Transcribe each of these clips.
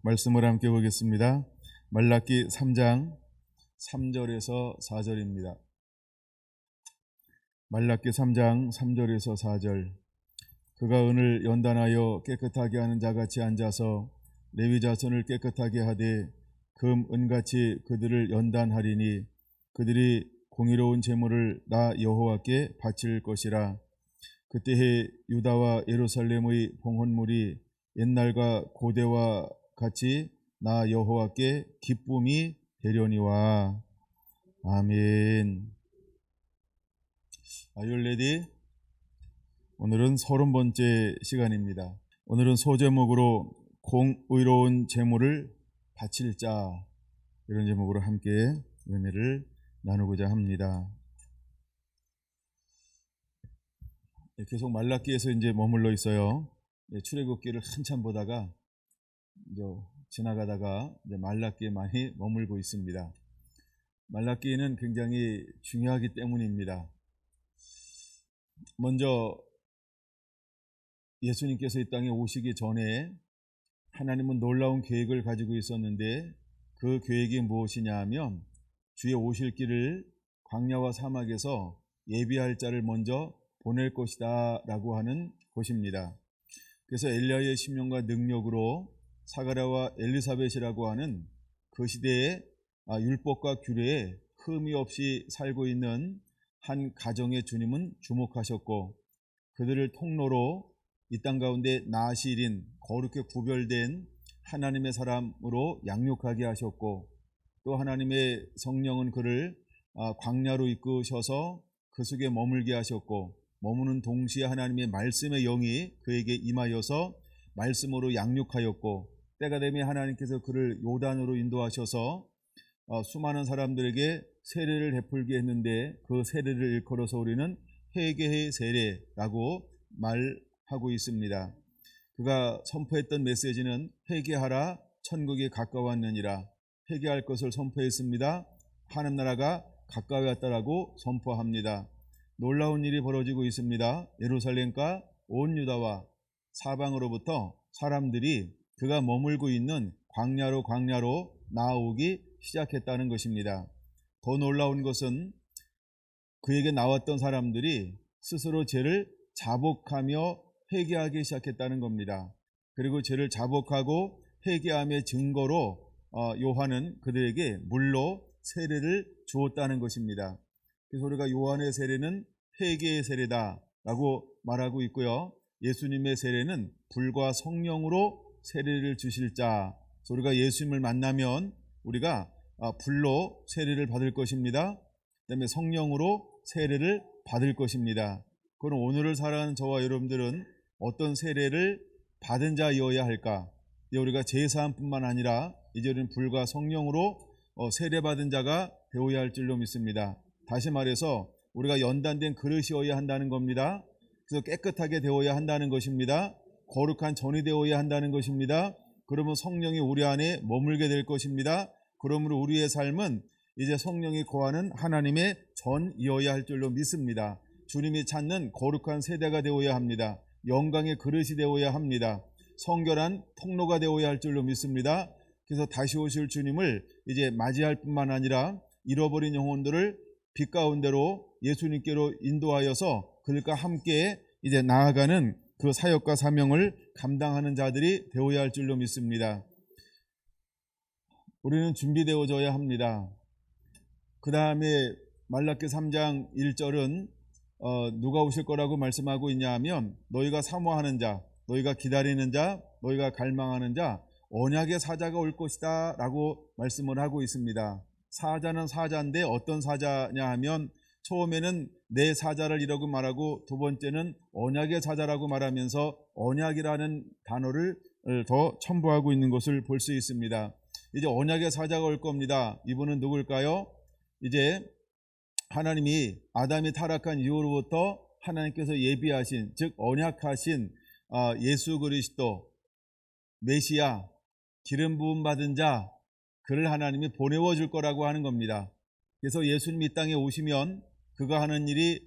말씀을 함께 보겠습니다. 말라기 3장 3절에서 4절입니다. 말라기 3장 3절에서 4절. 그가 은을 연단하여 깨끗하게 하는 자같이 앉아서 레위 자손을 깨끗하게 하되 금 은같이 그들을 연단하리니 그들이 공의로운 제물을 나 여호와께 바칠 것이라. 그때에 유다와 예루살렘의 봉헌물이 옛날과 고대와 같이 나 여호와께 기쁨이 되려니와. 아멘. Are you ready? 오늘은 30번째 시간입니다. 오늘은 소제목으로 공의로운 제물을 바칠 자, 이런 제목으로 함께 은혜를 나누고자 합니다. 계속 말라기에서 이제 머물러 있어요. 출애굽기를 한참 보다가 지나가다가 이제 말라기에 많이 머물고 있습니다. 말라기는 굉장히 중요하기 때문입니다. 먼저 예수님께서 이 땅에 오시기 전에 하나님은 놀라운 계획을 가지고 있었는데, 그 계획이 무엇이냐 하면 주의 오실 길을 광야와 사막에서 예비할 자를 먼저 보낼 것이다 라고 하는 것입니다. 그래서 엘리야의 심령과 능력으로 사가랴와 엘리사벳이라고 하는 그 시대의 율법과 규례에 흠이 없이 살고 있는 한 가정의 주님은 주목하셨고, 그들을 통로로 이 땅 가운데 나실인 거룩히 구별된 하나님의 사람으로 양육하게 하셨고, 또 하나님의 성령은 그를 광야로 이끄셔서 그 속에 머물게 하셨고, 머무는 동시에 하나님의 말씀의 영이 그에게 임하여서 말씀으로 양육하였고, 때가 되면 하나님께서 그를 요단으로 인도하셔서 수많은 사람들에게 세례를 베풀게 했는데, 그 세례를 일컬어서 우리는 회개의 세례라고 말하고 있습니다. 그가 선포했던 메시지는 회개하라, 천국이 가까웠느니라. 회개할 것을 선포했습니다. 하나님 나라가 가까이 왔다라고 선포합니다. 놀라운 일이 벌어지고 있습니다. 예루살렘과 온 유다와 사방으로부터 사람들이 그가 머물고 있는 광야로 나오기 시작했다는 것입니다. 더 놀라운 것은 그에게 나왔던 사람들이 스스로 죄를 자복하며 회개하기 시작했다는 겁니다. 그리고 죄를 자복하고 회개함의 증거로 요한은 그들에게 물로 세례를 주었다는 것입니다. 그래서 우리가 요한의 세례는 회개의 세례다 라고 말하고 있고요, 예수님의 세례는 불과 성령으로 세례를 주실 자. 그래서 우리가 예수님을 만나면 우리가 불로 세례를 받을 것입니다. 그 다음에 성령으로 세례를 받을 것입니다. 그럼 오늘을 살아가는 저와 여러분들은 어떤 세례를 받은 자여야 할까? 우리가 제사함뿐만 아니라 이제 우리는 불과 성령으로 세례받은 자가 되어야 할 줄로 믿습니다. 다시 말해서 우리가 연단된 그릇이어야 한다는 겁니다. 그래서 깨끗하게 되어야 한다는 것입니다. 거룩한 전이 되어야 한다는 것입니다. 그러면 성령이 우리 안에 머물게 될 것입니다. 그러므로 우리의 삶은 이제 성령이 거하는 하나님의 전이어야 할 줄로 믿습니다. 주님이 찾는 거룩한 세대가 되어야 합니다. 영광의 그릇이 되어야 합니다. 성결한 통로가 되어야 할 줄로 믿습니다. 그래서 다시 오실 주님을 이제 맞이할 뿐만 아니라 잃어버린 영혼들을 빛 가운데로 예수님께로 인도하여서 그들과 함께 이제 나아가는 그 사역과 사명을 감당하는 자들이 되어야 할 줄로 믿습니다. 우리는 준비되어져야 합니다. 그 다음에 말라기 3장 1절은 누가 오실 거라고 말씀하고 있냐 하면, 너희가 사모하는 자, 너희가 기다리는 자, 너희가 갈망하는 자, 언약의 사자가 올 것이다 라고 말씀을 하고 있습니다. 사자는 사자인데 어떤 사자냐 하면, 처음에는 내 사자를 이라고 말하고, 두 번째는 언약의 사자라고 말하면서 언약이라는 단어를 더 첨부하고 있는 것을 볼 수 있습니다. 이제 언약의 사자가 올 겁니다. 이분은 누굴까요? 이제 하나님이 아담이 타락한 이후로부터 하나님께서 예비하신, 즉 언약하신 예수 그리스도 메시아, 기름 부음 받은 자, 그를 하나님이 보내어 줄 거라고 하는 겁니다. 그래서 예수님이 이 땅에 오시면 그가 하는 일이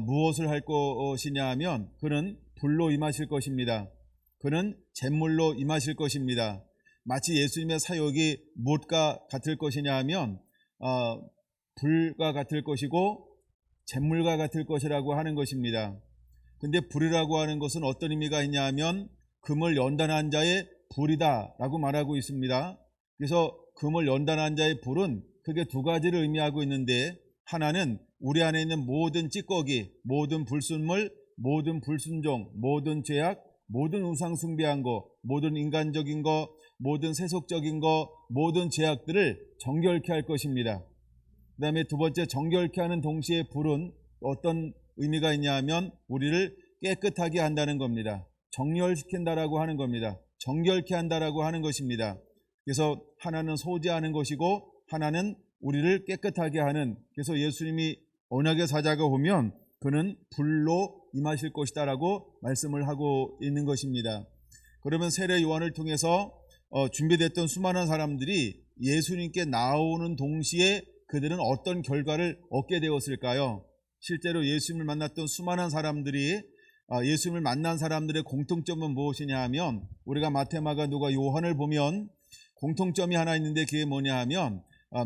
무엇을 할 것이냐 하면, 그는 불로 임하실 것입니다. 그는 잿물로 임하실 것입니다. 마치 예수님의 사역이 무엇과 같을 것이냐 하면 불과 같을 것이고 잿물과 같을 것이라고 하는 것입니다. 근데 불이라고 하는 것은 어떤 의미가 있냐 하면 금을 연단한 자의 불이다 라고 말하고 있습니다. 그래서 금을 연단한 자의 불은 크게 두 가지를 의미하고 있는데, 하나는 우리 안에 있는 모든 찌꺼기, 모든 불순물, 모든 불순종, 모든 죄악, 모든 우상 숭배한 거, 모든 인간적인 거, 모든 세속적인 거, 모든 죄악들을 정결케 할 것입니다. 그 다음에 두 번째, 정결케 하는 동시에 불은 어떤 의미가 있냐 하면 우리를 깨끗하게 한다는 겁니다. 정렬시킨다라고 하는 겁니다. 정결케 한다라고 하는 것입니다. 그래서 하나는 소지하는 것이고 하나는 우리를 깨끗하게 하는, 그래서 예수님이 언약의 사자가 오면 그는 불로 임하실 것이다 라고 말씀을 하고 있는 것입니다. 그러면 세례 요한을 통해서 준비됐던 수많은 사람들이 예수님께 나오는 동시에 그들은 어떤 결과를 얻게 되었을까요? 실제로 예수님을 만났던 수많은 사람들이 예수님을 만난 사람들의 공통점은 무엇이냐 하면, 우리가 마태, 마가, 누가, 요한을 보면 공통점이 하나 있는데 그게 뭐냐 하면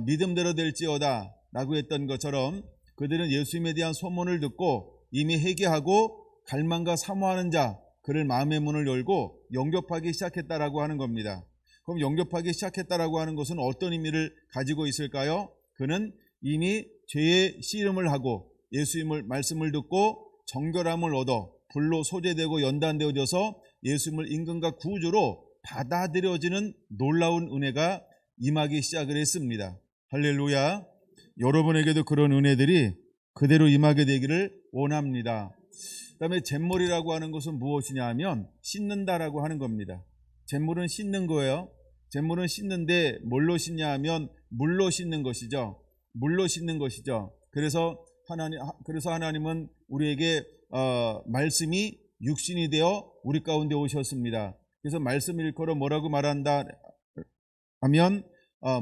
믿음대로 될지어다 라고 했던 것처럼 그들은 예수님에 대한 소문을 듣고 이미 회개하고 갈망과 사모하는 자, 그를 마음의 문을 열고 영접하기 시작했다라고 하는 겁니다. 그럼 영접하기 시작했다라고 하는 것은 어떤 의미를 가지고 있을까요? 그는 이미 죄의 씨름을 하고 예수님을 말씀을 듣고 정결함을 얻어 불로 소재되고 연단되어져서 예수님을 임금과 구주로 받아들여지는 놀라운 은혜가 임하기 시작을 했습니다. 할렐루야. 여러분에게도 그런 은혜들이 그대로 임하게 되기를 원합니다. 그 다음에 잿물이라고 하는 것은 무엇이냐 하면 씻는다라고 하는 겁니다. 잿물은 씻는 거예요. 잿물은 씻는데 뭘로 씻냐 하면 물로 씻는 것이죠. 물로 씻는 것이죠. 그래서 하나님은 우리에게 말씀이 육신이 되어 우리 가운데 오셨습니다. 그래서 말씀 일컬어 뭐라고 말한다 하면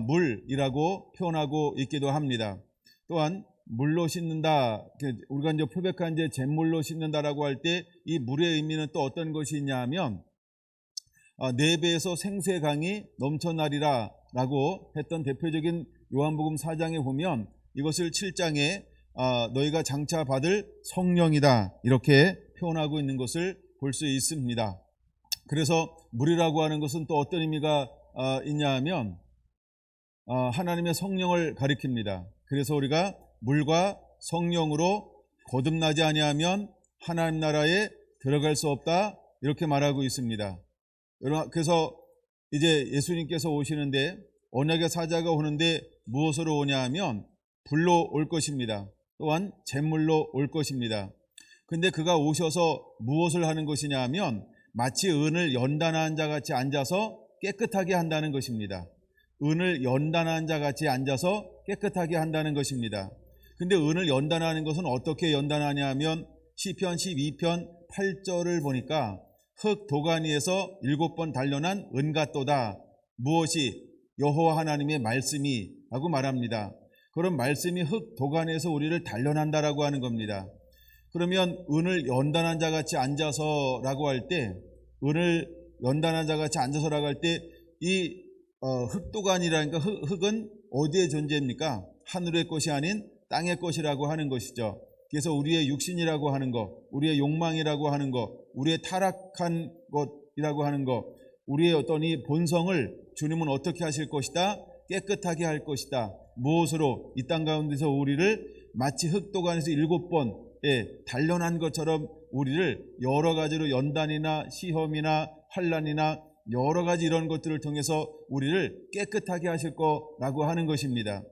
물이라고 표현하고 있기도 합니다. 또한 물로 씻는다, 우리가 이제 표백한 이제 잿물로 씻는다라고 할 때 이 물의 의미는 또 어떤 것이 있냐 하면 네 배에서 생수의 강이 넘쳐나리라 라고 했던 대표적인 요한복음 4장에 보면 이것을 7장에 너희가 장차 받을 성령이다 이렇게 표현하고 있는 것을 볼 수 있습니다. 그래서 물이라고 하는 것은 또 어떤 의미가 있냐 하면 하나님의 성령을 가리킵니다. 그래서 우리가 물과 성령으로 거듭나지 아니하면 하나님 나라에 들어갈 수 없다 이렇게 말하고 있습니다. 그래서 이제 예수님께서 오시는데 언약의 사자가 오는데 무엇으로 오냐 하면 불로 올 것입니다. 또한 잿물로 올 것입니다. 근데 그가 오셔서 무엇을 하는 것이냐 하면 마치 은을 연단한 자 같이 앉아서 깨끗하게 한다는 것입니다. 은을 연단한 자 같이 앉아서 깨끗하게 한다는 것입니다. 근데 은을 연단하는 것은 어떻게 연단하냐 하면 시편 12편 8절을 보니까 흙 도가니에서 7번 단련한 은같도다. 무엇이? 여호와 하나님의 말씀이 라고 말합니다. 그런 말씀이 흙 도가니에서 우리를 단련한다라고 하는 겁니다. 그러면 은을 연단한 자 같이 앉아서 라고 할 때, 은을 연단한 자 같이 앉아서라고 할 때 이 흙도가니라니까 흙은 어디에 존재입니까? 하늘의 것이 아닌 땅의 것이라고 하는 것이죠. 그래서 우리의 육신이라고 하는 것, 우리의 욕망이라고 하는 것, 우리의 타락한 것이라고 하는 것, 우리의 어떤 이 본성을 주님은 어떻게 하실 것이다? 깨끗하게 할 것이다. 무엇으로? 이 땅 가운데서 우리를 마치 흙도가니에서 7번에 단련한 것처럼 우리를 여러 가지로 연단이나 시험이나 환난이나 여러 가지 이런 것들을 통해서 우리를 깨끗하게 하실 거라고 하는 것입니다.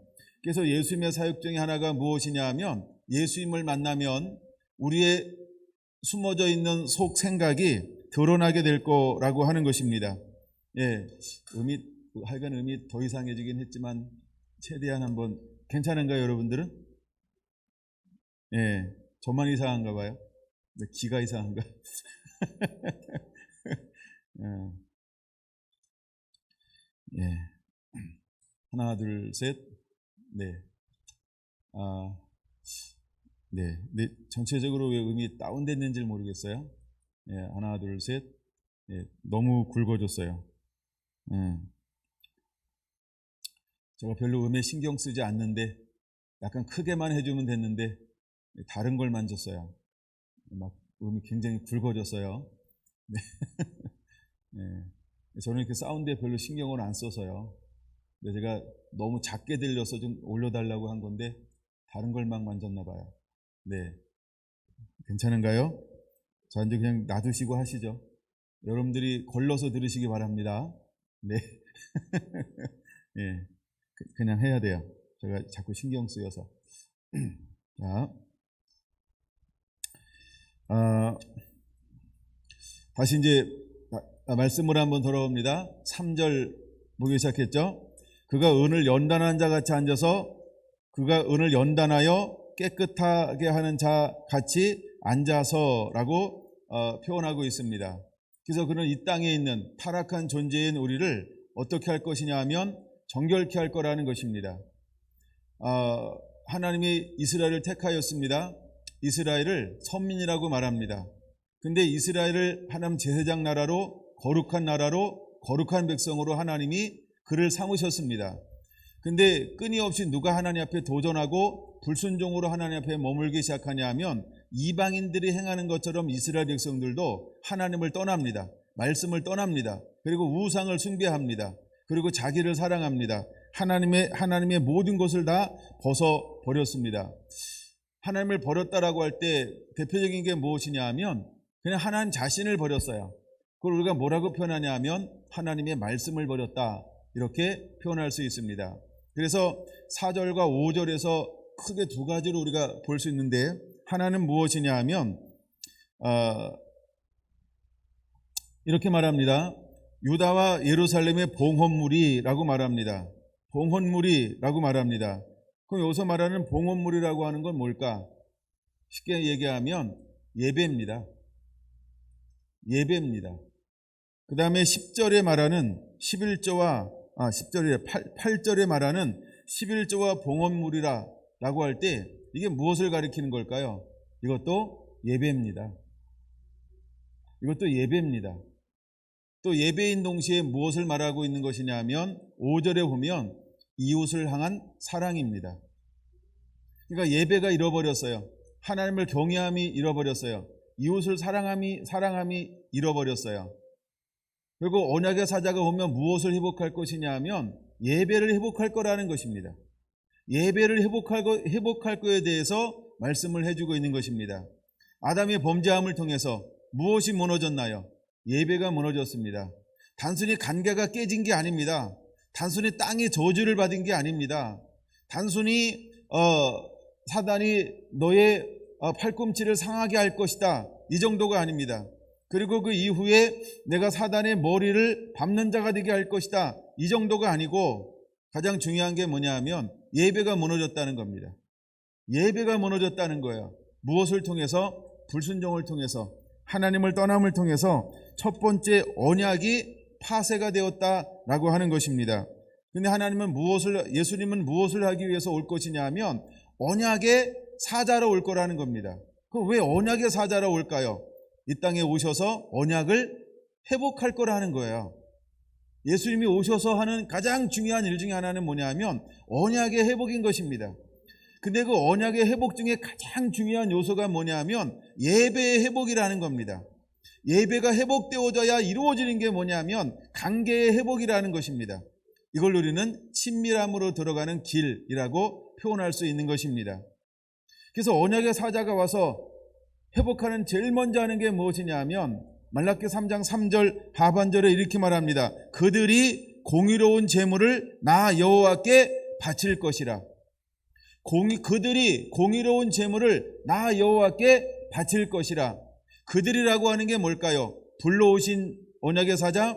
그래서 예수님의 사역 중에 하나가 무엇이냐 하면 예수님을 만나면 우리의 숨어져 있는 속 생각이 드러나게 될 거라고 하는 것입니다. 예, 하여간 음이 더 이상해지긴 했지만 최대한 한번 괜찮은가요, 여러분들은? 예, 저만 이상한가 봐요. 기가 이상한가? 예, 하나, 둘, 셋. 네. 네. 전체적으로 왜 음이 다운됐는지 모르겠어요. 예, 하나, 둘, 셋. 예, 너무 굵어졌어요. 제가 별로 음에 신경 쓰지 않는데 약간 크게만 해주면 됐는데 다른 걸 만졌어요. 막 음이 굉장히 굵어졌어요. 네. 네. 저는 이렇게 사운드에 별로 신경을 안 써서요. 근데 제가 너무 작게 들려서 좀 올려달라고 한 건데 다른 걸 막 만졌나 봐요. 네. 괜찮은가요? 자, 이제 그냥 놔두시고 하시죠. 여러분들이 걸러서 들으시기 바랍니다. 네. 예. 그냥 해야 돼요. 제가 자꾸 신경 쓰여서. 자, 다시 이제 말씀을 한번 돌아옵니다. 3절 보기 시작했죠. 그가 은을 연단한 자 같이 앉아서 그가 은을 연단하여 깨끗하게 하는 자 같이 앉아서라고 표현하고 있습니다. 그래서 그는 이 땅에 있는 타락한 존재인 우리를 어떻게 할 것이냐 하면 정결케 할 거라는 것입니다. 하나님이 이스라엘을 택하였습니다. 이스라엘을 선민이라고 말합니다. 근데 이스라엘을 하나님 제사장 나라로 거룩한 백성으로 하나님이 그를 삼으셨습니다. 근데 끊임없이 누가 하나님 앞에 도전하고 불순종으로 하나님 앞에 머물기 시작하냐 하면 이방인들이 행하는 것처럼 이스라엘 백성들도 하나님을 떠납니다. 말씀을 떠납니다. 그리고 우상을 숭배합니다. 그리고 자기를 사랑합니다. 하나님의 모든 것을 다 벗어버렸습니다. 하나님을 버렸다라고 할 때 대표적인 게 무엇이냐 하면 그냥 하나님 자신을 버렸어요. 그걸 우리가 뭐라고 표현하냐 하면 하나님의 말씀을 버렸다, 이렇게 표현할 수 있습니다. 그래서 4절과 5절에서 크게 두 가지로 우리가 볼 수 있는데, 하나는 무엇이냐 하면 이렇게 말합니다. 유다와 예루살렘의 봉헌물이라고 말합니다. 봉헌물이라고 말합니다. 그럼 여기서 말하는 봉헌물이라고 하는 건 뭘까? 쉽게 얘기하면 예배입니다. 예배입니다. 그 다음에 10절에 말하는 8절에 말하는 11조와 봉헌물이라 라고 할 때 이게 무엇을 가리키는 걸까요? 이것도 예배입니다. 이것도 예배입니다. 또 예배인 동시에 무엇을 말하고 있는 것이냐 하면 5절에 보면 이웃을 향한 사랑입니다. 그러니까 예배가 잃어버렸어요. 하나님을 경외함이 잃어버렸어요. 이웃을 사랑함이 잃어버렸어요. 그리고 언약의 사자가 오면 무엇을 회복할 것이냐 하면 예배를 회복할 거라는 것입니다. 예배를 회복할 거에 대해서 말씀을 해주고 있는 것입니다. 아담의 범죄함을 통해서 무엇이 무너졌나요? 예배가 무너졌습니다. 단순히 관계가 깨진 게 아닙니다. 단순히 땅의 저주를 받은 게 아닙니다. 단순히 사단이 너의 팔꿈치를 상하게 할 것이다, 이 정도가 아닙니다. 그리고 그 이후에 내가 사단의 머리를 밟는 자가 되게 할 것이다, 이 정도가 아니고 가장 중요한 게 뭐냐 하면 예배가 무너졌다는 겁니다. 예배가 무너졌다는 거예요. 무엇을 통해서? 불순종을 통해서, 하나님을 떠남을 통해서 첫 번째 언약이 파쇄가 되었다라고 하는 것입니다. 근데 예수님은 무엇을 하기 위해서 올 것이냐 하면 언약의 사자로 올 거라는 겁니다. 그럼 왜 언약의 사자로 올까요? 이 땅에 오셔서 언약을 회복할 거라는 거예요. 예수님이 오셔서 하는 가장 중요한 일 중에 하나는 뭐냐 하면 언약의 회복인 것입니다. 근데 그 언약의 회복 중에 가장 중요한 요소가 뭐냐 하면 예배의 회복이라는 겁니다. 예배가 회복되어져야 이루어지는 게 뭐냐 하면 관계의 회복이라는 것입니다. 이걸 우리는 친밀함으로 들어가는 길이라고 표현할 수 있는 것입니다. 그래서 언약의 사자가 와서 회복하는 제일 먼저 하는 게 무엇이냐 하면 말라기 3장 3절 하반절에 이렇게 말합니다. 그들이 공의로운 제물을 나 여호와께 바칠 것이라. 그들이 공의로운 제물을 나 여호와께 바칠 것이라. 그들이라고 하는 게 뭘까요? 불로 오신 언약의 사자,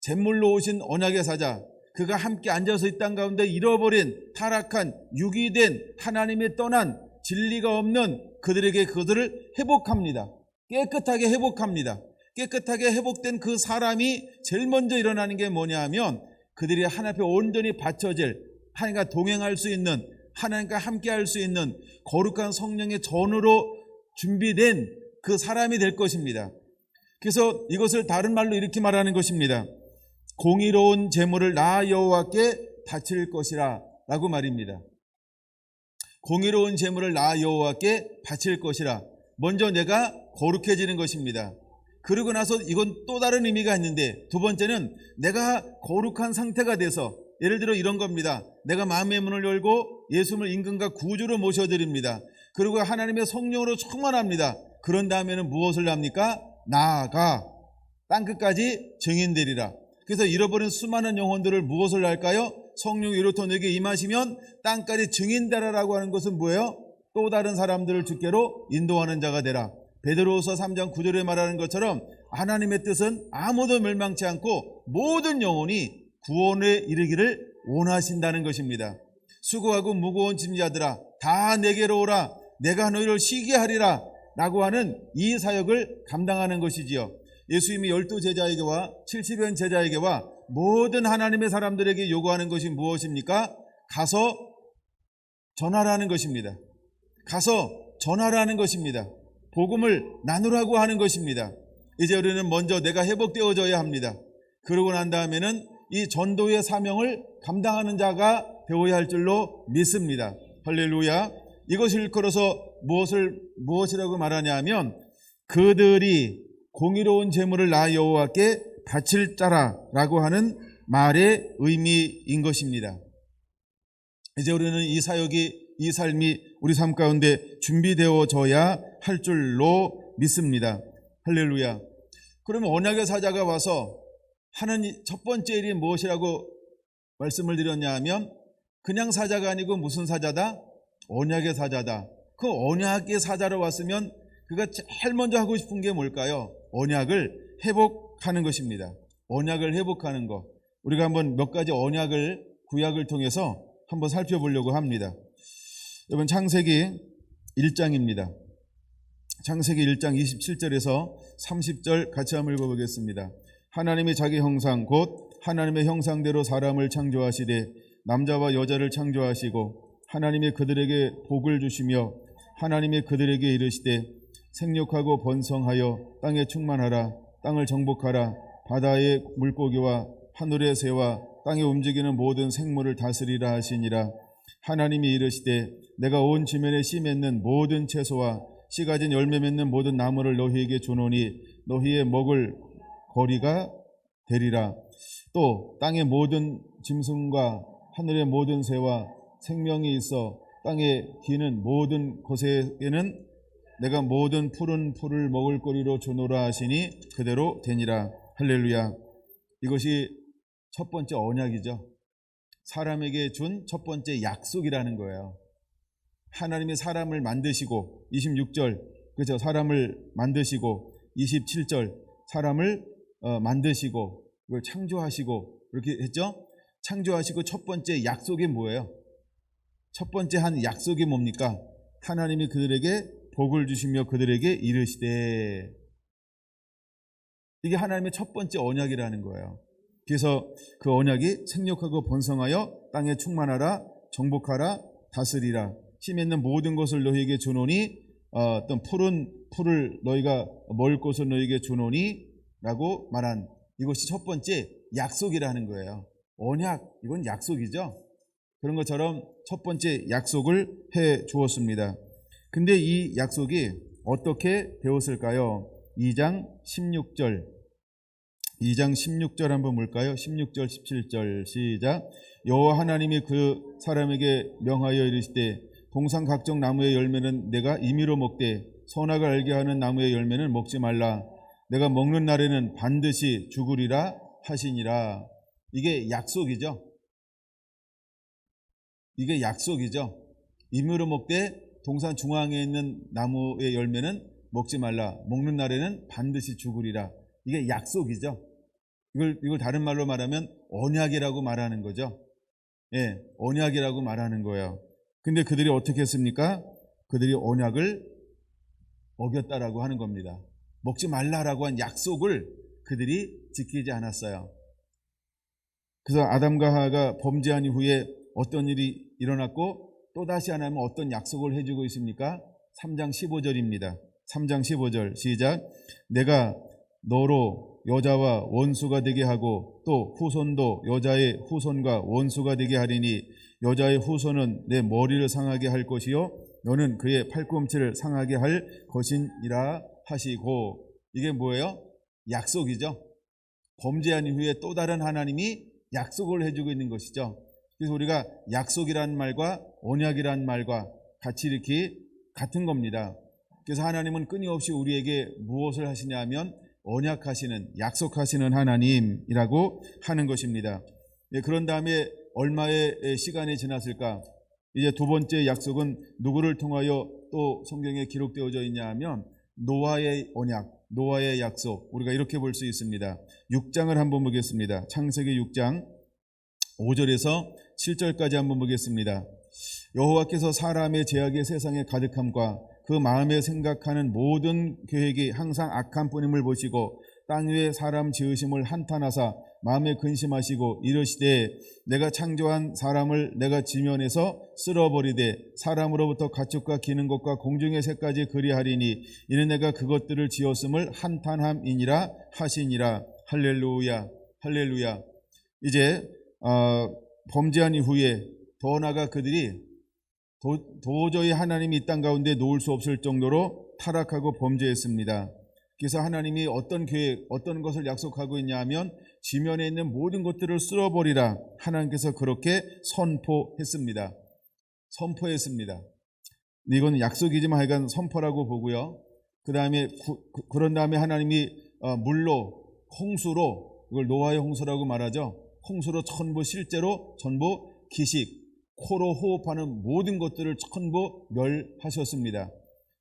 제물로 오신 언약의 사자, 그가 함께 앉아서 이 땅 가운데 잃어버린 타락한 유기된 하나님의 떠난 진리가 없는 그들에게 그들을 회복합니다. 깨끗하게 회복합니다. 깨끗하게 회복된 그 사람이 제일 먼저 일어나는 게 뭐냐 하면 그들이 하나님 앞에 온전히 바쳐질, 하나님과 동행할 수 있는, 하나님과 함께 할 수 있는 거룩한 성령의 전으로 준비된 그 사람이 될 것입니다. 그래서 이것을 다른 말로 이렇게 말하는 것입니다. 공의로운 제물을 나 여호와께 바칠 것이라 라고 말입니다. 공의로운 제물을 나 여호와께 바칠 것이라. 먼저 내가 거룩해지는 것입니다. 그러고 나서 이건 또 다른 의미가 있는데, 두 번째는 내가 거룩한 상태가 돼서, 예를 들어 이런 겁니다. 내가 마음의 문을 열고 예수님을 임금과 구주로 모셔드립니다. 그리고 하나님의 성령으로 충만합니다. 그런 다음에는 무엇을 합니까? 나아가 땅끝까지 증인되리라. 그래서 잃어버린 수많은 영혼들을 무엇을 할까요? 성령이 이루터 너에게 임하시면 땅까지 증인되라라고 하는 것은 뭐예요? 또 다른 사람들을 주께로 인도하는 자가 되라. 베드로후서 3장 9절에 말하는 것처럼 하나님의 뜻은 아무도 멸망치 않고 모든 영혼이 구원에 이르기를 원하신다는 것입니다. 수고하고 무거운 짐자들아 다 내게로 오라. 내가 너희를 쉬게 하리라 라고 하는 이 사역을 감당하는 것이지요. 예수님이 12제자에게와 70여 제자에게와 모든 하나님의 사람들에게 요구하는 것이 무엇입니까? 가서 전하라는 것입니다. 가서 전하라는 것입니다. 복음을 나누라고 하는 것입니다. 이제 우리는 먼저 내가 회복되어져야 합니다. 그러고 난 다음에는 이 전도의 사명을 감당하는 자가 되어야 할 줄로 믿습니다. 할렐루야. 이것을 일컬어서 무엇이라고 말하냐 하면 그들이 공의로운 제물을 나 여호와께 바칠 자라라고 하는 말의 의미인 것입니다. 이제 우리는 이 사역이, 이 삶이 우리 삶 가운데 준비되어져야 할 줄로 믿습니다. 할렐루야. 그러면 언약의 사자가 와서 하는 첫 번째 일이 무엇이라고 말씀을 드렸냐 하면 그냥 사자가 아니고 무슨 사자다? 언약의 사자다. 그 언약의 사자로 왔으면 그가 제일 먼저 하고 싶은 게 뭘까요? 언약을 회복하는 것입니다. 언약을 회복하는 것. 우리가 한번 몇 가지 언약을 구약을 통해서 한번 살펴보려고 합니다. 여러분 창세기 1장입니다. 창세기 1장 27절에서 30절 같이 한번 읽어보겠습니다. 하나님이 자기 형상 곧 하나님의 형상대로 사람을 창조하시되 남자와 여자를 창조하시고 하나님이 그들에게 복을 주시며 하나님이 그들에게 이르시되 생육하고 번성하여 땅에 충만하라. 땅을 정복하라. 바다의 물고기와 하늘의 새와 땅에 움직이는 모든 생물을 다스리라 하시니라. 하나님이 이르시되 내가 온 지면에 씨 맺는 모든 채소와 씨 가진 열매 맺는 모든 나무를 너희에게 주노니 너희의 먹을 거리가 되리라. 또 땅의 모든 짐승과 하늘의 모든 새와 생명이 있어 땅에 기는 모든 것에게는 내가 모든 푸른 풀을 먹을 거리로 주노라 하시니 그대로 되니라. 할렐루야. 이것이 첫 번째 언약이죠. 사람에게 준 첫 번째 약속이라는 거예요. 하나님이 사람을 만드시고 26절 그죠? 사람을 만드시고 27절 사람을 만드시고 이걸 창조하시고 이렇게 했죠? 창조하시고 첫 번째 약속이 뭐예요? 첫 번째 한 약속이 뭡니까? 하나님이 그들에게 복을 주시며 그들에게 이르시되. 이게 하나님의 첫 번째 언약이라는 거예요. 그래서 그 언약이 생육하고 번성하여 땅에 충만하라 정복하라 다스리라 씨 맺는 모든 것을 너희에게 주노니 어떤 푸른 풀을 너희가 먹을 것을 너희에게 주노니 라고 말한 이것이 첫 번째 약속이라는 거예요. 언약, 이건 약속이죠. 그런 것처럼 첫 번째 약속을 해 주었습니다. 근데 이 약속이 어떻게 되었을까요? 2장 16절 한번 볼까요? 16절 17절 시작. 여호와 하나님이 그 사람에게 명하여 이르시되 동산 각종 나무의 열매는 내가 임의로 먹되 선악을 알게 하는 나무의 열매는 먹지 말라. 내가 먹는 날에는 반드시 죽으리라 하시니라. 이게 약속이죠. 이게 약속이죠. 임의로 먹되 동산 중앙에 있는 나무의 열매는 먹지 말라. 먹는 날에는 반드시 죽으리라. 이게 약속이죠. 이걸 다른 말로 말하면 언약이라고 말하는 거죠. 예, 언약이라고 말하는 거예요. 근데 그들이 어떻게 했습니까? 그들이 언약을 어겼다라고 하는 겁니다. 먹지 말라라고 한 약속을 그들이 지키지 않았어요. 그래서 아담과 하와가 범죄한 이후에 어떤 일이 일어났고 또다시 하나님은 어떤 약속을 해주고 있습니까? 3장 15절입니다. 3장 15절 시작. 내가 너로 여자와 원수가 되게 하고 또 후손도 여자의 후손과 원수가 되게 하리니 여자의 후손은 내 머리를 상하게 할 것이요 너는 그의 팔꿈치를 상하게 할 것이니라 하시고. 이게 뭐예요? 약속이죠. 범죄한 이후에 또 다른 하나님이 약속을 해주고 있는 것이죠. 그래서 우리가 약속이란 말과 언약이란 말과 같이 이렇게 같은 겁니다. 그래서 하나님은 끊임없이 우리에게 무엇을 하시냐면 언약하시는, 약속하시는 하나님이라고 하는 것입니다. 그런 다음에 얼마의 시간이 지났을까? 이제 두 번째 약속은 누구를 통하여 또 성경에 기록되어져 있냐 하면 노아의 언약, 노아의 약속, 우리가 이렇게 볼 수 있습니다. 6장을 한번 보겠습니다. 창세기 6장 5절에서 7절까지 한번 보겠습니다. 여호와께서 사람의 죄악의 세상에 가득함과 그 마음에 생각하는 모든 계획이 항상 악한 뿐임을 보시고 땅 위에 사람 지으심을 한탄하사 마음에 근심하시고 이르시되 내가 창조한 사람을 내가 지면에서 쓸어버리되 사람으로부터 가축과 기는 것과 공중의 새까지 그리하리니 이는 내가 그것들을 지었음을 한탄함이니라 하시니라. 할렐루야, 할렐루야. 이제 범죄한 이후에 더 나아가 그들이 도저히 하나님이 이 땅 가운데 놓을 수 없을 정도로 타락하고 범죄했습니다. 그래서 하나님이 어떤 계획, 어떤 것을 약속하고 있냐 하면 지면에 있는 모든 것들을 쓸어버리라. 하나님께서 그렇게 선포했습니다. 선포했습니다. 이건 약속이지만 하여간 선포라고 보고요. 그런 다음에 하나님이 물로, 홍수로, 이걸 노아의 홍수라고 말하죠. 홍수로 전부 실제로 전부 기식, 코로 호흡하는 모든 것들을 전부 멸하셨습니다.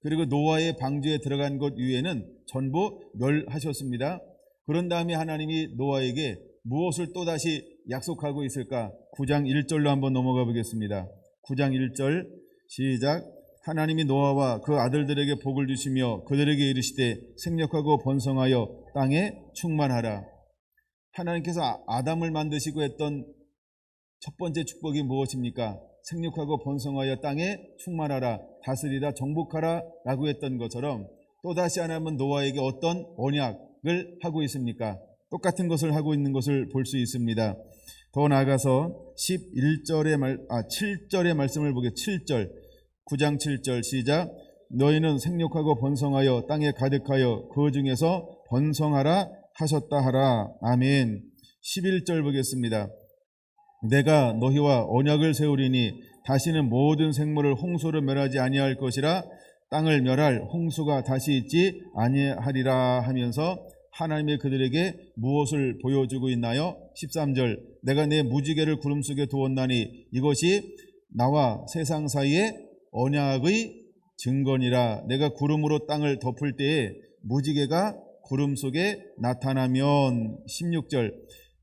그리고 노아의 방주에 들어간 것 위에는 전부 멸하셨습니다. 그런 다음에 하나님이 노아에게 무엇을 또다시 약속하고 있을까? 9장 1절로 한번 넘어가 보겠습니다. 9장 1절 시작. 하나님이 노아와 그 아들들에게 복을 주시며 그들에게 이르시되 생육하고 번성하여 땅에 충만하라. 하나님께서 아담을 만드시고 했던 첫 번째 축복이 무엇입니까? 생육하고 번성하여 땅에 충만하라, 다스리라, 정복하라 라고 했던 것처럼 또다시 하나님은 노아에게 어떤 언약을 하고 있습니까? 똑같은 것을 하고 있는 것을 볼 수 있습니다. 더 나아가서 7절의 말씀을 보게. 7절 9장 7절 시작. 너희는 생육하고 번성하여 땅에 가득하여 그 중에서 번성하라 하셨다 하라. 아멘. 11절 보겠습니다. 내가 너희와 언약을 세우리니 다시는 모든 생물을 홍수로 멸하지 아니할 것이라. 땅을 멸할 홍수가 다시 있지 아니하리라 하면서 하나님이 그들에게 무엇을 보여주고 있나요? 13절 내가 내 무지개를 구름 속에 두었나니 이것이 나와 세상 사이의 언약의 증거니라. 내가 구름으로 땅을 덮을 때에 무지개가 구름 속에 나타나면. 16절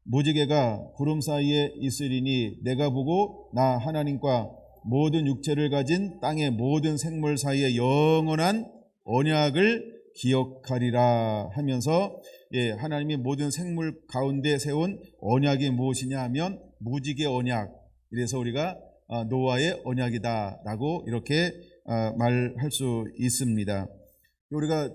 무지개가 구름 사이에 있으리니 내가 보고 나 하나님과 모든 육체를 가진 땅의 모든 생물 사이에 영원한 언약을 기억하리라 하면서 하나님이 모든 생물 가운데 세운 언약이 무엇이냐 하면 무지개 언약. 이래서 우리가 노아의 언약이다 라고 이렇게 말할 수 있습니다. 우리가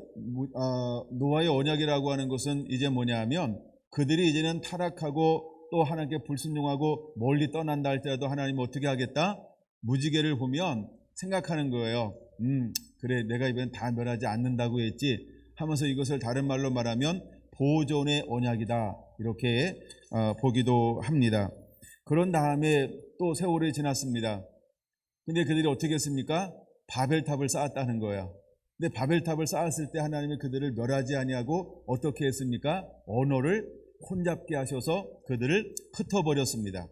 노아의 언약이라고 하는 것은 이제 뭐냐 하면 그들이 이제는 타락하고 또 하나님께 불순종하고 멀리 떠난다 할때라도 하나님은 어떻게 하겠다? 무지개를 보면 생각하는 거예요. 그래 내가 이번엔 다 멸하지 않는다고 했지 하면서 이것을 다른 말로 말하면 보존의 언약이다 이렇게 보기도 합니다. 그런 다음에 또 세월이 지났습니다. 근데 그들이 어떻게 했습니까? 바벨탑을 쌓았다는 거예요. 근데 바벨탑을 쌓았을 때 하나님이 그들을 멸하지 아니하고 어떻게 했습니까? 언어를 혼잡게 하셔서 그들을 흩어버렸습니다.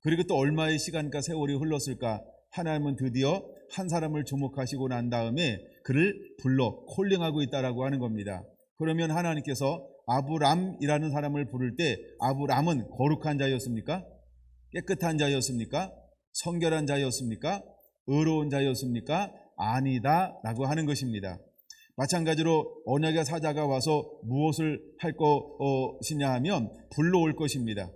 그리고 또 얼마의 시간과 세월이 흘렀을까? 하나님은 드디어 한 사람을 주목하시고 난 다음에 그를 불러 콜링하고 있다라고 하는 겁니다. 그러면 하나님께서 아브람이라는 사람을 부를 때 아브람은 거룩한 자였습니까? 깨끗한 자였습니까? 성결한 자였습니까? 의로운 자였습니까? 아니다 라고 하는 것입니다. 마찬가지로 언약의 사자가 와서 무엇을 할 것이냐 하면 불로 올 것입니다.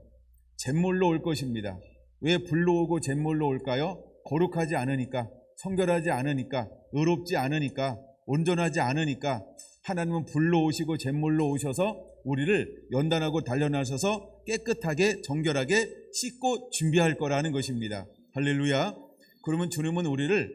잿물로 올 것입니다. 왜 불로 오고 잿물로 올까요? 거룩하지 않으니까, 성결하지 않으니까, 의롭지 않으니까, 온전하지 않으니까 하나님은 불로 오시고 잿물로 오셔서 우리를 연단하고 단련하셔서 깨끗하게 정결하게 씻고 준비할 거라는 것입니다. 할렐루야. 그러면 주님은 우리를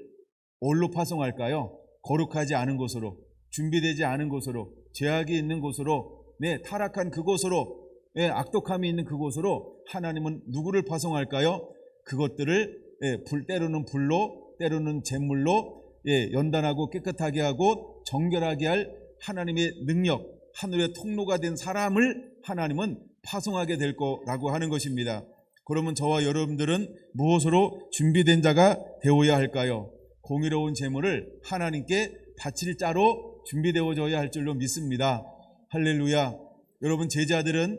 뭘로 파송할까요? 거룩하지 않은 곳으로, 준비되지 않은 곳으로, 죄악이 있는 곳으로, 타락한 그곳으로, 악독함이 있는 그곳으로 하나님은 누구를 파송할까요? 그것들을 때로는 불로, 때로는 잿물로 연단하고 깨끗하게 하고 정결하게 할 하나님의 능력, 하늘의 통로가 된 사람을 하나님은 파송하게 될 거라고 하는 것입니다. 그러면 저와 여러분들은 무엇으로 준비된 자가 되어야 할까요? 공의로운 제물을 하나님께 바칠 자로 준비되어져야 할 줄로 믿습니다. 할렐루야. 여러분, 제자들은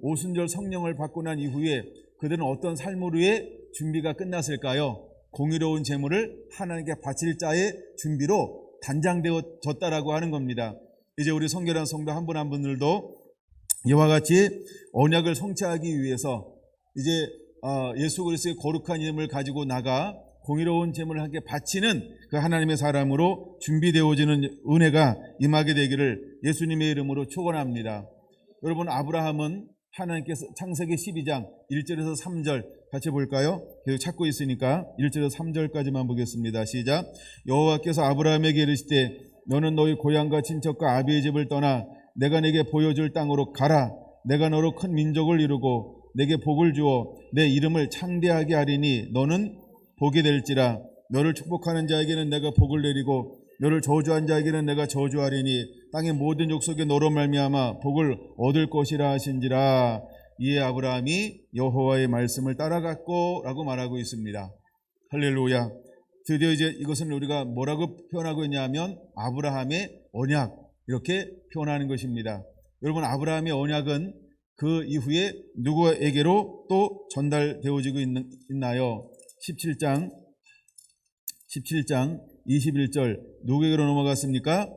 오순절 성령을 받고 난 이후에 그들은 어떤 삶을 위해 준비가 끝났을까요? 공의로운 제물을 하나님께 바칠 자의 준비로 단장되어졌다라고 하는 겁니다. 이제 우리 성결한 성도 한 분 한 분들도 이와 같이 언약을 성취하기 위해서 이제 예수 그리스도의 거룩한 이름을 가지고 나가 공의로운 제물을 함께 바치는 그 하나님의 사람으로 준비되어지는 은혜가 임하게 되기를 예수님의 이름으로 축원합니다. 여러분, 아브라함은 하나님께서 창세기 12장 1절에서 3절 같이 볼까요? 계속 찾고 있으니까 1절에서 3절까지만 보겠습니다. 시작. 여호와께서 아브라함에게 이르시되 너는 너희 고향과 친척과 아비의 집을 떠나 내가 내게 보여줄 땅으로 가라. 내가 너로 큰 민족을 이루고 내게 복을 주어 내 이름을 창대하게 하리니 너는 복이 될지라. 너를 축복하는 자에게는 내가 복을 내리고 너를 저주한 자에게는 내가 저주하리니 땅의 모든 족속에 너로 말미암아 복을 얻을 것이라 하신지라. 이에 아브라함이 여호와의 말씀을 따라갔고 라고 말하고 있습니다. 할렐루야. 드디어 이제 이것은 우리가 뭐라고 표현하고 있냐면 아브라함의 언약, 이렇게 표현하는 것입니다. 여러분, 아브라함의 언약은 그 이후에 누구에게로 또 전달되어지고 있나요? 17장 21절 누구에게로 넘어갔습니까?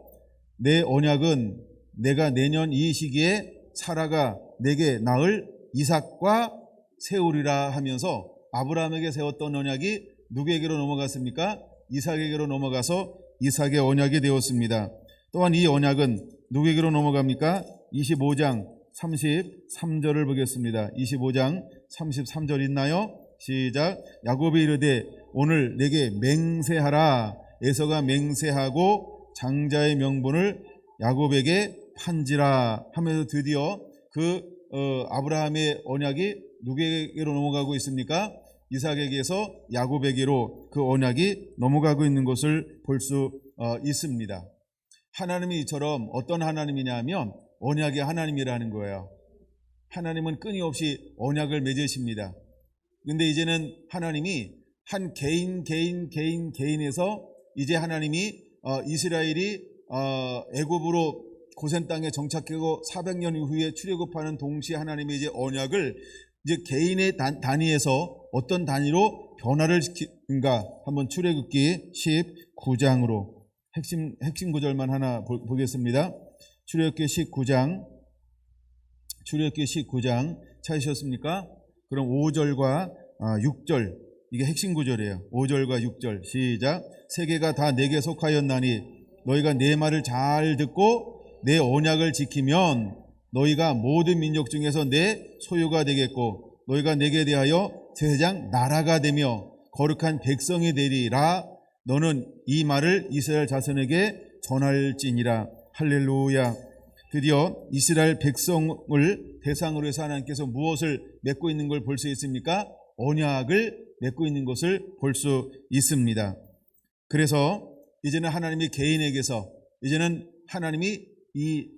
내 언약은 내가 내년 이 시기에 사라가 내게 낳을 이삭과 세우리라 하면서 아브라함에게 세웠던 언약이 누구에게로 넘어갔습니까? 이삭에게로 넘어가서 이삭의 언약이 되었습니다. 또한 이 언약은 누구에게로 넘어갑니까? 25장 33절을 보겠습니다. 25장 33절 있나요? 시작. 야곱이 이르되 오늘 내게 맹세하라. 에서가 맹세하고 장자의 명분을 야곱에게 판지라 하면서 드디어 그 아브라함의 언약이 누구에게로 넘어가고 있습니까? 이삭에게서 야곱에게로 그 언약이 넘어가고 있는 것을 볼 수 있습니다. 하나님이 이처럼 어떤 하나님이냐면 언약의 하나님이라는 거예요. 하나님은 끊임없이 언약을 맺으십니다. 근데 이제는 하나님이 한 개인에서 이제 하나님이 이스라엘이 애굽으로 고센 땅에 정착하고 400년 이후에 출애굽하는 동시에 하나님이 이제 언약을 이제 개인의 단위에서 어떤 단위로 변화를 시키는가 한번 출애굽기 19장으로 핵심 구절만 하나 보겠습니다. 출애굽기 19장 찾으셨습니까? 그럼 5절과 6절 이게 핵심 구절이에요. 5절과 6절 시작. 세계가 다 내게 속하였나니 너희가 내 말을 잘 듣고 내 언약을 지키면 너희가 모든 민족 중에서 내 소유가 되겠고 너희가 내게 대하여 제사장 나라가 되며 거룩한 백성이 되리라. 너는 이 말을 이스라엘 자손에게 전할지니라. 할렐루야. 드디어 이스라엘 백성을 대상으로 해서 하나님께서 무엇을 맺고 있는 걸 볼 수 있습니까? 언약을 맺고 있는 것을 볼 수 있습니다. 그래서 이제는 하나님이 개인에게서 이제는 하나님이 이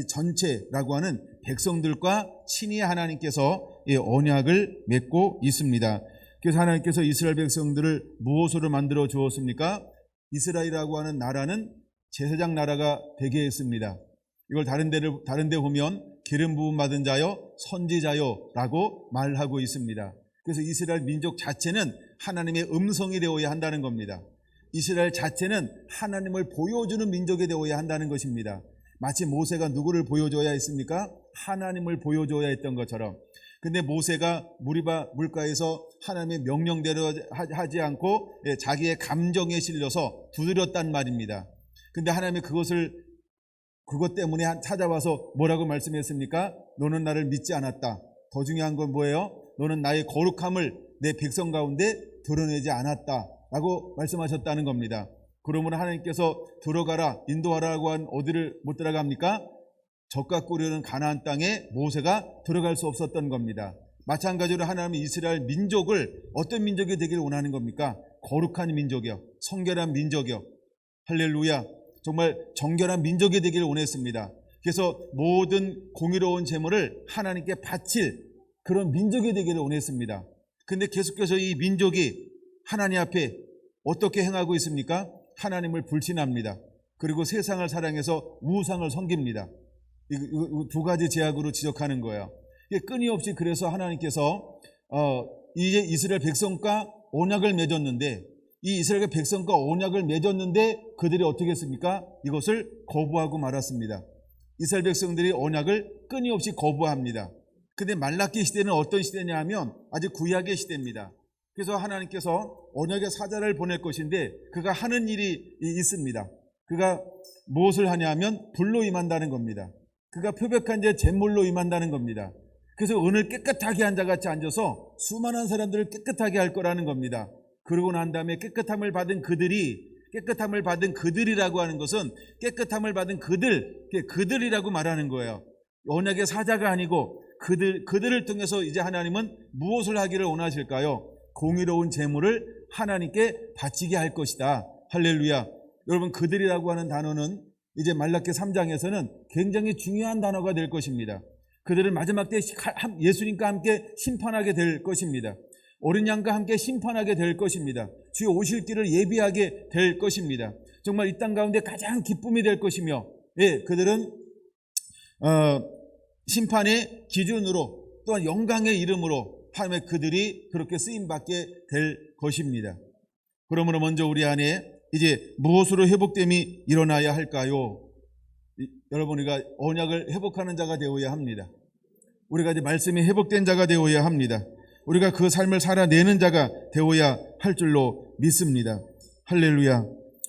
전체라고 하는 백성들과 친히 하나님께서 이 언약을 맺고 있습니다. 그래서 하나님께서 이스라엘 백성들을 무엇으로 만들어 주었습니까? 이스라엘이라고 하는 나라는 제사장 나라가 되게 했습니다. 이걸 다른 데 보면 기름 부음 받은 자요 선지자요라고 말하고 있습니다. 그래서 이스라엘 민족 자체는 하나님의 음성이 되어야 한다는 겁니다. 이스라엘 자체는 하나님을 보여주는 민족이 되어야 한다는 것입니다. 마치 모세가 누구를 보여줘야 했습니까? 하나님을 보여줘야 했던 것처럼. 근데 모세가 무리바 물가에서 하나님의 명령대로 하지 않고 자기의 감정에 실려서 두드렸단 말입니다. 근데 하나님이 그것 때문에 찾아와서 뭐라고 말씀했습니까? 너는 나를 믿지 않았다. 더 중요한 건 뭐예요? 너는 나의 거룩함을 내 백성 가운데 드러내지 않았다 라고 말씀하셨다는 겁니다. 그러므로 하나님께서 들어가라, 인도하라고 한 어디를 못 들어갑니까? 젖과 꿀이 가나안 땅에 모세가 들어갈 수 없었던 겁니다. 마찬가지로 하나님은 이스라엘 민족을 어떤 민족이 되기를 원하는 겁니까? 거룩한 민족이요, 성결한 민족이요. 할렐루야. 정말 정결한 민족이 되기를 원했습니다. 그래서 모든 공의로운 제물을 하나님께 바칠 그런 민족이 되기를 원했습니다. 근데 계속해서 이 민족이 하나님 앞에 어떻게 행하고 있습니까? 하나님을 불신합니다. 그리고 세상을 사랑해서 우상을 섬깁니다. 이 두 가지 제약으로 지적하는 거예요. 끊임없이 그래서 하나님께서 이제 이스라엘 백성과 언약을 맺었는데, 이 이스라엘 백성과 언약을 맺었는데 그들이 어떻게 했습니까? 이것을 거부하고 말았습니다. 이스라엘 백성들이 언약을 끊임없이 거부합니다. 근데 말라기 시대는 어떤 시대냐 하면 아주 구약의 시대입니다. 그래서 하나님께서 언약의 사자를 보낼 것인데 그가 하는 일이 있습니다. 그가 무엇을 하냐면 불로 임한다는 겁니다. 그가 표백한 제 제물로 임한다는 겁니다. 그래서 은을 깨끗하게 한 자같이 앉아서 수많은 사람들을 깨끗하게 할 거라는 겁니다. 그러고 난 다음에 깨끗함을 받은 그들이라고 하는 것은 깨끗함을 받은 그들이라고 말하는 거예요. 언약의 사자가 아니고 그들을 통해서 이제 하나님은 무엇을 하기를 원하실까요? 공의로운 제물을 하나님께 바치게 할 것이다. 할렐루야. 여러분, 그들이라고 하는 단어는 이제 말라기 3장에서는 굉장히 중요한 단어가 될 것입니다. 그들을 마지막 때 예수님과 함께 심판하게 될 것입니다. 어린 양과 함께 심판하게 될 것입니다. 주의 오실 길을 예비하게 될 것입니다. 정말 이 땅 가운데 가장 기쁨이 될 것이며, 그들은 심판의 기준으로 또한 영광의 이름으로 하나님의 그들이 그렇게 쓰임받게 될 것입니다. 그러므로 먼저 우리 안에 이제 무엇으로 회복됨이 일어나야 할까요? 여러분, 우리가 언약을 회복하는 자가 되어야 합니다. 우리가 이제 말씀이 회복된 자가 되어야 합니다. 우리가 그 삶을 살아내는 자가 되어야 할 줄로 믿습니다. 할렐루야.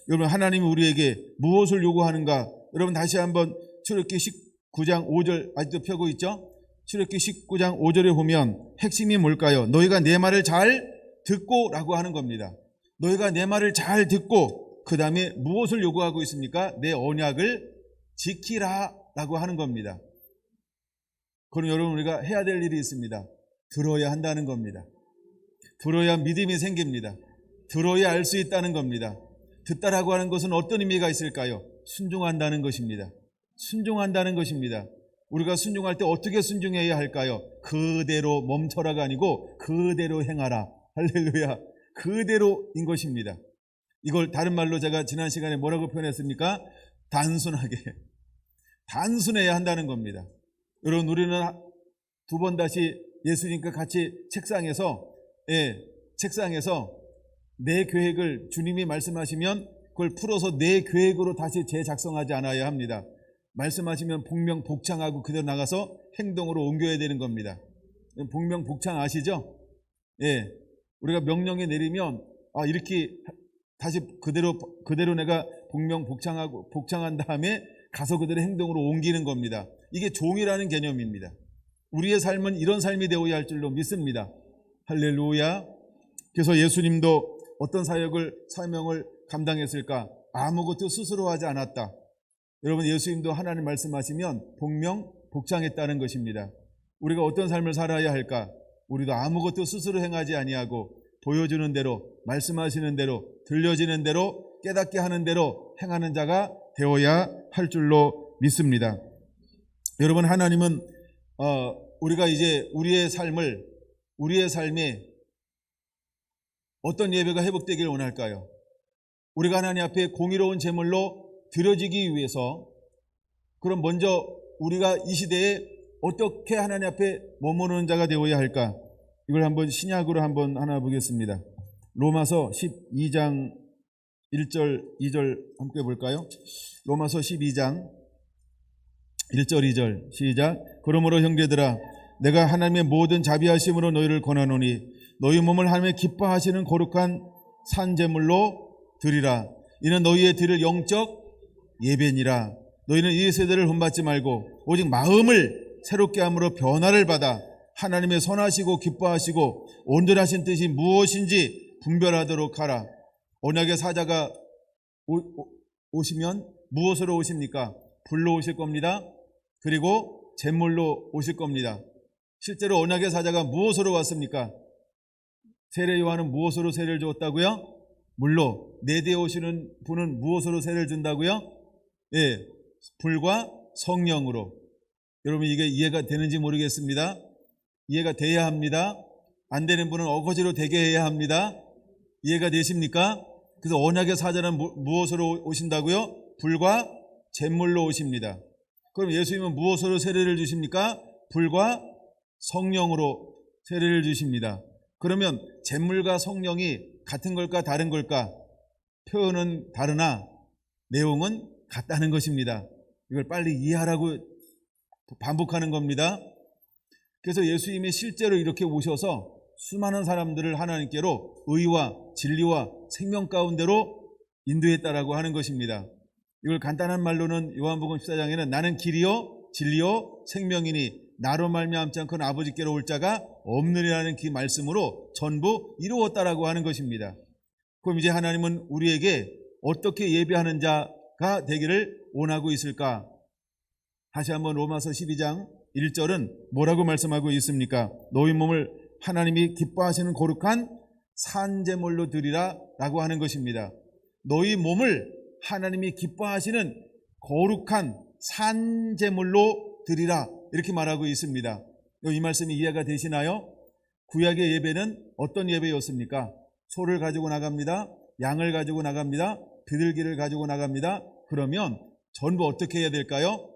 여러분, 하나님이 우리에게 무엇을 요구하는가? 여러분, 다시 한번 출애굽기 19장 5절 아직도 펴고 있죠? 출애굽기 19장 5절에 보면 핵심이 뭘까요? 너희가 내 말을 잘 듣고 라고 하는 겁니다. 너희가 내 말을 잘 듣고 그 다음에 무엇을 요구하고 있습니까? 내 언약을 지키라 라고 하는 겁니다. 그럼 여러분, 우리가 해야 될 일이 있습니다. 들어야 한다는 겁니다. 들어야 믿음이 생깁니다. 들어야 알 수 있다는 겁니다. 듣다라고 하는 것은 어떤 의미가 있을까요? 순종한다는 것입니다. 순종한다는 것입니다. 우리가 순종할 때 어떻게 순종해야 할까요? 그대로 멈춰라가 아니고 그대로 행하라. 할렐루야. 그대로인 것입니다. 이걸 다른 말로 제가 지난 시간에 뭐라고 표현했습니까? 단순해야 한다는 겁니다. 여러분, 우리는 두 번 다시 예수님과 같이 책상에서 내 계획을 주님이 말씀하시면 그걸 풀어서 내 계획으로 다시 재작성하지 않아야 합니다. 말씀하시면 복명복창하고 그대로 나가서 행동으로 옮겨야 되는 겁니다. 복명복창 아시죠? 우리가 명령에 내리면 이렇게 다시 그대로 내가 복창한 다음에 가서 그대로 행동으로 옮기는 겁니다. 이게 종이라는 개념입니다. 우리의 삶은 이런 삶이 되어야 할 줄로 믿습니다. 할렐루야. 그래서 예수님도 어떤 사명을 감당했을까? 아무것도 스스로 하지 않았다. 여러분, 예수님도 하나님 말씀하시면 복명복창했다는 것입니다. 우리가 어떤 삶을 살아야 할까? 우리도 아무것도 스스로 행하지 아니하고 보여주는 대로, 말씀하시는 대로, 들려지는 대로, 깨닫게 하는 대로 행하는 자가 되어야 할 줄로 믿습니다. 여러분, 하나님은 우리가 이제 우리의 삶에 어떤 예배가 회복되기를 원할까요? 우리가 하나님 앞에 공의로운 제물로 드려지기 위해서, 그럼 먼저 우리가 이 시대에 어떻게 하나님 앞에 머무르는 자가 되어야 할까? 이걸 한번 신약으로 한번 하나 보겠습니다. 로마서 12장 1절 2절 함께 볼까요? 로마서 12장 1절 2절 시작. 그러므로 형제들아, 내가 하나님의 모든 자비하심으로 너희를 권하노니 너희 몸을 하나님의 기뻐하시는 거룩한 산 제물로 드리라. 이는 너희의 드릴 영적 예배니라. 너희는 이 세대를 본받지 말고 오직 마음을 새롭게 함으로 변화를 받아 하나님의 선하시고 기뻐하시고 온전하신 뜻이 무엇인지 분별하도록 하라. 언약의 사자가 오시면 무엇으로 오십니까? 불로 오실 겁니다. 그리고 잿물로 오실 겁니다. 실제로 언약의 사자가 무엇으로 왔습니까? 세례 요한은 무엇으로 세례를 주었다고요? 물로. 내 뒤에 오시는 분은 무엇으로 세례를 준다고요? 예, 불과 성령으로. 여러분 이게 이해가 되는지 모르겠습니다. 이해가 돼야 합니다. 안 되는 분은 어거지로 되게 해야 합니다. 이해가 되십니까? 그래서 언약의 사자는 무엇으로 오신다고요? 불과 잿물로 오십니다. 그럼 예수님은 무엇으로 세례를 주십니까? 불과 성령으로 세례를 주십니다. 그러면 잿물과 성령이 같은 걸까 다른 걸까? 표현은 다르나 내용은 같다는 것입니다. 이걸 빨리 이해하라고 반복하는 겁니다. 그래서 예수님이 실제로 이렇게 오셔서 수많은 사람들을 하나님께로 의와 진리와 생명 가운데로 인도했다라고 하는 것입니다. 이걸 간단한 말로는 요한복음 14장에는 나는 길이요 진리요 생명이니 나로 말미암지 않고는 아버지께로 올 자가 없느니라는 그 말씀으로 전부 이루었다라고 하는 것입니다. 그럼 이제 하나님은 우리에게 어떻게 예배하는 자가 되기를 원하고 있을까? 다시 한번 로마서 12장 1절은 뭐라고 말씀하고 있습니까? 너희 몸을 하나님이 기뻐하시는 거룩한 산제물로 드리라 라고 하는 것입니다. 너희 몸을 하나님이 기뻐하시는 거룩한 산제물로 드리라 이렇게 말하고 있습니다. 이 말씀이 이해가 되시나요? 구약의 예배는 어떤 예배였습니까? 소를 가지고 나갑니다. 양을 가지고 나갑니다. 비둘기를 가지고 나갑니다. 그러면 전부 어떻게 해야 될까요?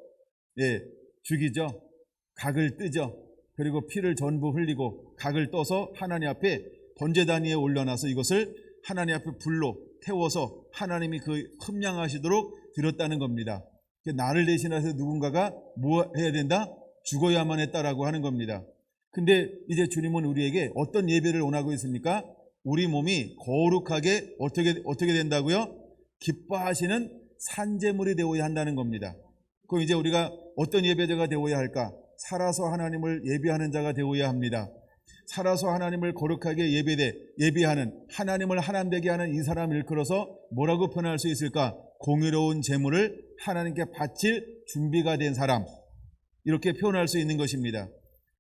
예, 죽이죠. 각을 뜨죠. 그리고 피를 전부 흘리고 각을 떠서 하나님 앞에 번제단 위에 올려놔서 이것을 하나님 앞에 불로 태워서 하나님이 그 흠양하시도록 드렸다는 겁니다. 나를 대신해서 누군가가 뭐 해야 된다? 죽어야만 했다라고 하는 겁니다. 근데 이제 주님은 우리에게 어떤 예배를 원하고 있습니까? 우리 몸이 거룩하게 어떻게 된다고요? 기뻐하시는 산제물이 되어야 한다는 겁니다. 그럼 이제 우리가 어떤 예배자가 되어야 할까? 살아서 하나님을 예배하는 자가 되어야 합니다. 살아서 하나님을 거룩하게 예배하는 하나님을 하나님 되게 하는 이 사람을 일컬어서 뭐라고 표현할 수 있을까? 공의로운 제물을 하나님께 바칠 준비가 된 사람, 이렇게 표현할 수 있는 것입니다.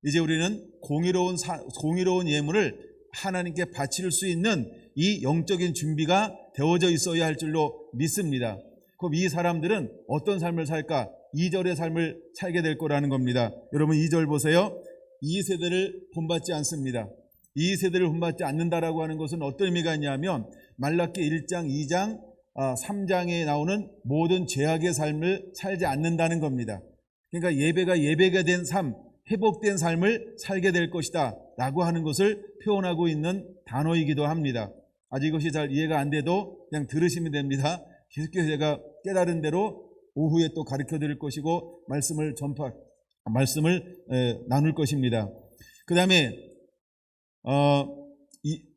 이제 우리는 공의로운 예물을 하나님께 바칠 수 있는 이 영적인 준비가 되어져 있어야 할 줄로 믿습니다. 그럼 이 사람들은 어떤 삶을 살까? 2절의 삶을 살게 될 거라는 겁니다. 여러분 2절 보세요. 이 세대를 본받지 않습니다. 이 세대를 본받지 않는다라고 하는 것은 어떤 의미가 있냐면 말라기 1장, 2장, 3장에 나오는 모든 죄악의 삶을 살지 않는다는 겁니다. 그러니까 예배가 된 삶, 회복된 삶을 살게 될 것이다 라고 하는 것을 표현하고 있는 단어이기도 합니다. 아직 이것이 잘 이해가 안 돼도 그냥 들으시면 됩니다. 계속해서 제가 깨달은 대로 오후에 또 가르쳐 드릴 것이고 말씀을 나눌 것입니다. 그 다음에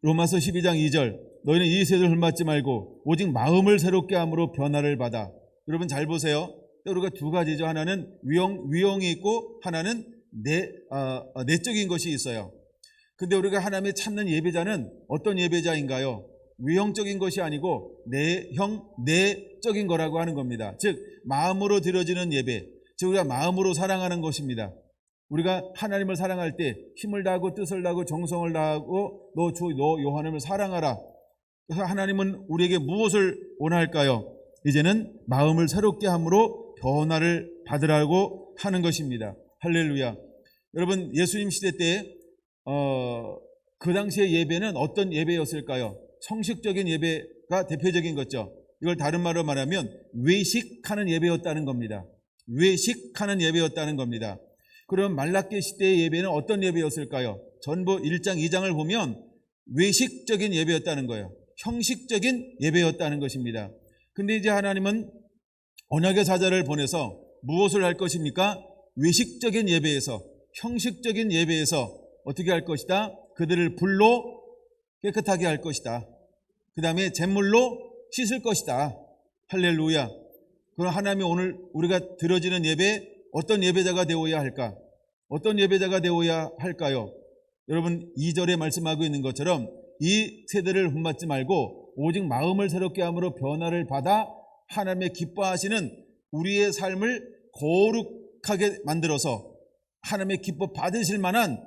로마서 12장 2절 너희는 이 세대를 흠맞지 말고 오직 마음을 새롭게 함으로 변화를 받아. 여러분 잘 보세요. 우리가 두 가지죠. 하나는 위형이 있고 하나는 내적인 것이 있어요. 근데 우리가 하나님의 찾는 예배자는 어떤 예배자인가요? 위형적인 것이 아니고 내적인 거라고 하는 겁니다. 즉 마음으로 드려지는 예배, 즉 우리가 마음으로 사랑하는 것입니다. 우리가 하나님을 사랑할 때 힘을 다하고 뜻을 다하고 정성을 다하고 너 요한을 사랑하라. 그래서 하나님은 우리에게 무엇을 원할까요? 이제는 마음을 새롭게 함으로 변화를 받으라고 하는 것입니다. 할렐루야. 여러분 예수님 시대 때 그 당시의 예배는 어떤 예배였을까요? 성식적인 예배가 대표적인 거죠. 이걸 다른 말로 말하면 외식하는 예배였다는 겁니다. 외식하는 예배였다는 겁니다. 그럼 말라기 시대의 예배는 어떤 예배였을까요? 전부 1장, 2장을 보면 외식적인 예배였다는 거예요. 형식적인 예배였다는 것입니다. 근데 이제 하나님은 언약의 사자를 보내서 무엇을 할 것입니까? 외식적인 예배에서, 형식적인 예배에서 어떻게 할 것이다? 그들을 불로 깨끗하게 할 것이다. 그 다음에 잿물로 씻을 것이다. 할렐루야. 그럼 하나님이 오늘 우리가 드려지는 예배 어떤 예배자가 되어야 할까? 어떤 예배자가 되어야 할까요? 여러분 2절에 말씀하고 있는 것처럼 이 세대를 본받지 말고 오직 마음을 새롭게 함으로 변화를 받아 하나님의 기뻐하시는 우리의 삶을 거룩하게 만들어서 하나님의 기뻐 받으실 만한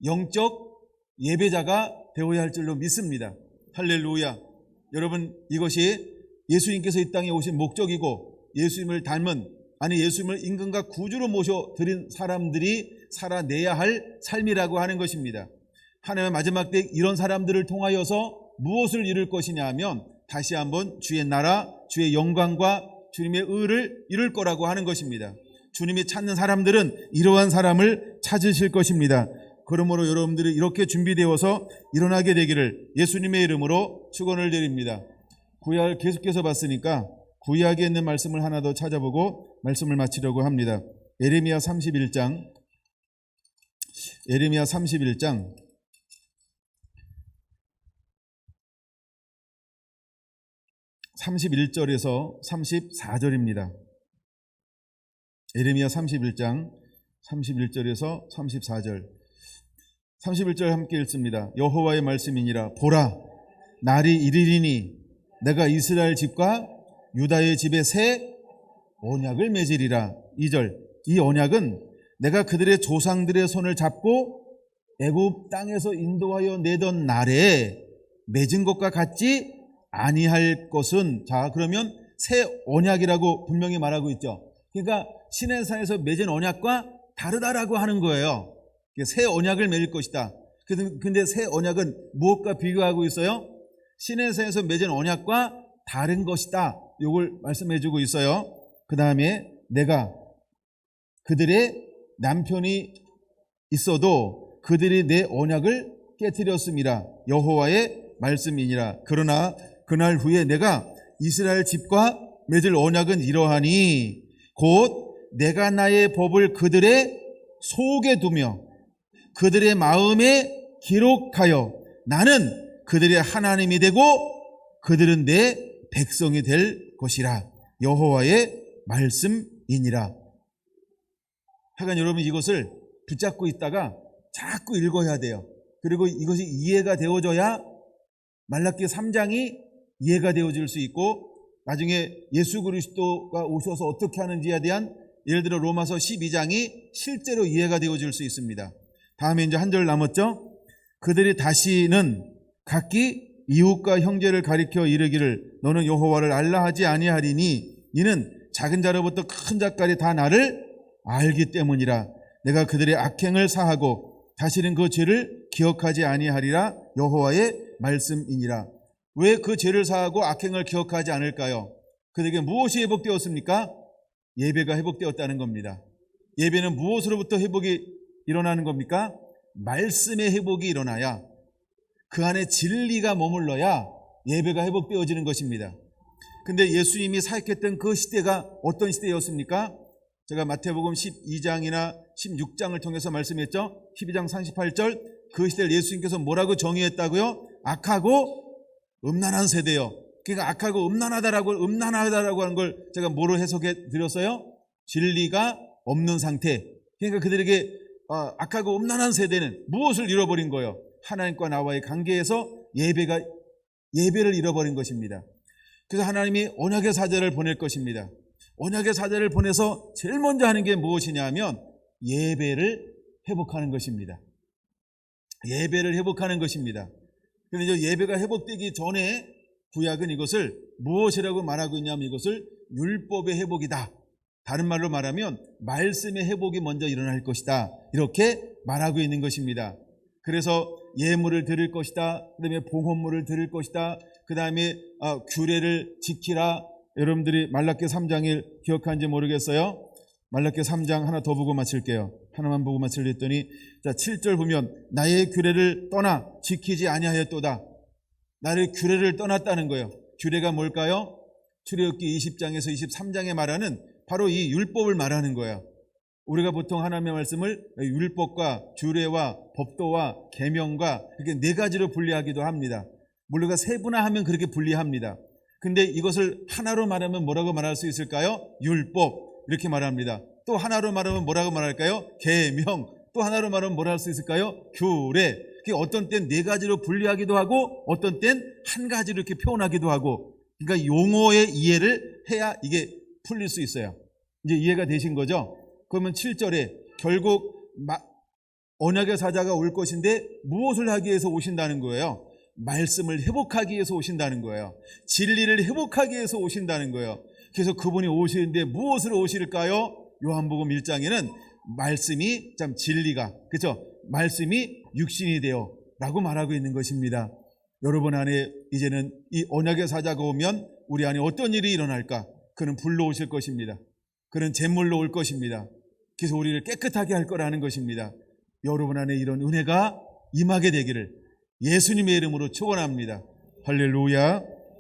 영적 예배자가 되어야 할 줄로 믿습니다. 할렐루야. 여러분 이것이 예수님께서 이 땅에 오신 목적이고 예수님을 닮은 예수님을 임금과 구주로 모셔드린 사람들이 살아내야 할 삶이라고 하는 것입니다. 하나님의 마지막 때 이런 사람들을 통하여서 무엇을 이룰 것이냐 하면 다시 한번 주의 나라, 주의 영광과 주님의 의를 이룰 거라고 하는 것입니다. 주님이 찾는 사람들은 이러한 사람을 찾으실 것입니다. 그러므로 여러분들이 이렇게 준비되어서 일어나게 되기를 예수님의 이름으로 축원을 드립니다. 구약을 계속해서 봤으니까 구약에 있는 말씀을 하나 더 찾아보고 말씀을 마치려고 합니다. 예레미야 31장 31절에서 34절입니다. 예레미야 31장 31절에서 34절. 31절 함께 읽습니다. 여호와의 말씀이니라. 보라, 날이 이르리니 내가 이스라엘 집과 유다의 집에 새 언약을 맺으리라. 2절. 이 언약은 내가 그들의 조상들의 손을 잡고 애굽 땅에서 인도하여 내던 날에 맺은 것과 같지 아니할 것은, 자 그러면 새 언약이라고 분명히 말하고 있죠. 그러니까 시내산에서 맺은 언약과 다르다라고 하는 거예요. 새 언약을 맺을 것이다. 근데 새 언약은 무엇과 비교하고 있어요? 시내산에서 맺은 언약과 다른 것이다. 이걸 말씀해 주고 있어요. 그 다음에 내가 그들의 남편이 있어도 그들이 내 언약을 깨뜨렸음이라. 여호와의 말씀이니라. 그러나 그날 후에 내가 이스라엘 집과 맺을 언약은 이러하니 곧 내가 나의 법을 그들의 속에 두며 그들의 마음에 기록하여 나는 그들의 하나님이 되고 그들은 내 백성이 될 것이라. 여호와의 말씀이니라. 하여간 여러분 이것을 붙잡고 있다가 자꾸 읽어야 돼요. 그리고 이것이 이해가 되어져야 말라기 3장이 이해가 되어질 수 있고 나중에 예수 그리스도가 오셔서 어떻게 하는지에 대한 예를 들어 로마서 12장이 실제로 이해가 되어질 수 있습니다. 다음에 이제 한 절 남았죠. 그들이 다시는 각기 이웃과 형제를 가리켜 이르기를 너는 여호와를 알라 하지 아니하리니 이는 작은 자로부터 큰 자까지 다 나를 알기 때문이라. 내가 그들의 악행을 사하고 다시는 그 죄를 기억하지 아니하리라. 여호와의 말씀이니라. 왜 그 죄를 사하고 악행을 기억하지 않을까요? 그들에게 무엇이 회복되었습니까? 예배가 회복되었다는 겁니다. 예배는 무엇으로부터 회복이 일어나는 겁니까? 말씀의 회복이 일어나야, 그 안에 진리가 머물러야 예배가 회복되어지는 것입니다. 근데 예수님이 사역했던 그 시대가 어떤 시대였습니까? 제가 마태복음 12장이나 16장을 통해서 말씀했죠. 12장 38절 그 시대를 예수님께서 뭐라고 정의했다고요? 악하고 음란한 세대요. 그러니까 악하고 음란하다라고 하는 걸 제가 뭐로 해석해 드렸어요? 진리가 없는 상태. 그러니까 그들에게 악하고 음란한 세대는 무엇을 잃어버린 거예요? 하나님과 나와의 관계에서 예배를 잃어버린 것입니다. 그래서 하나님이 언약의 사자를 보낼 것입니다. 언약의 사자를 보내서 제일 먼저 하는 게 무엇이냐 하면 예배를 회복하는 것입니다. 예배를 회복하는 것입니다. 그런데 이제 예배가 회복되기 전에 구약은 이것을 무엇이라고 말하고 있냐면 이것을 율법의 회복이다. 다른 말로 말하면 말씀의 회복이 먼저 일어날 것이다. 이렇게 말하고 있는 것입니다. 그래서 예물을 드릴 것이다. 그 다음에 봉헌물을 드릴 것이다. 그 다음에 규례를 지키라. 여러분들이 말라기 3장을 기억하는지 모르겠어요. 말라기 3장 하나 더 보고 마칠게요. 하나만 보고 마치려 했더니, 자 7절 보면 나의 규례를 떠나 지키지 아니하였도다. 나의 규례를 떠났다는 거예요. 규례가 뭘까요? 출애굽기 20장에서 23장에 말하는 바로 이 율법을 말하는 거예요. 우리가 보통 하나님의 말씀을 율법과 규례와 법도와 계명과 이렇게 네 가지로 분리하기도 합니다. 우리가 세분화하면 그렇게 분리합니다. 근데 이것을 하나로 말하면 뭐라고 말할 수 있을까요? 율법, 이렇게 말합니다. 또 하나로 말하면 뭐라고 말할까요? 계명. 또 하나로 말하면 뭐라 할 수 있을까요? 규례. 어떤 땐 네 가지로 분리하기도 하고 어떤 땐 한 가지로 이렇게 표현하기도 하고, 그러니까 용어의 이해를 해야 이게 풀릴 수 있어요. 이제 이해가 되신 거죠? 그러면 7절에 결국 언약의 사자가 올 것인데 무엇을 하기 위해서 오신다는 거예요? 말씀을 회복하기 위해서 오신다는 거예요. 진리를 회복하기 위해서 오신다는 거예요. 그래서 그분이 오시는데 무엇으로 오실까요? 요한복음 1장에는 말씀이 참 진리가, 그렇죠? 말씀이 육신이 되어 라고 말하고 있는 것입니다. 여러분 안에 이제는 이 언약의 사자가 오면 우리 안에 어떤 일이 일어날까? 그는 불로 오실 것입니다. 그는 잿물로 올 것입니다. 그래서 우리를 깨끗하게 할 거라는 것입니다. 여러분 안에 이런 은혜가 임하게 되기를 예수님의 이름으로 축원합니다. 할렐루야.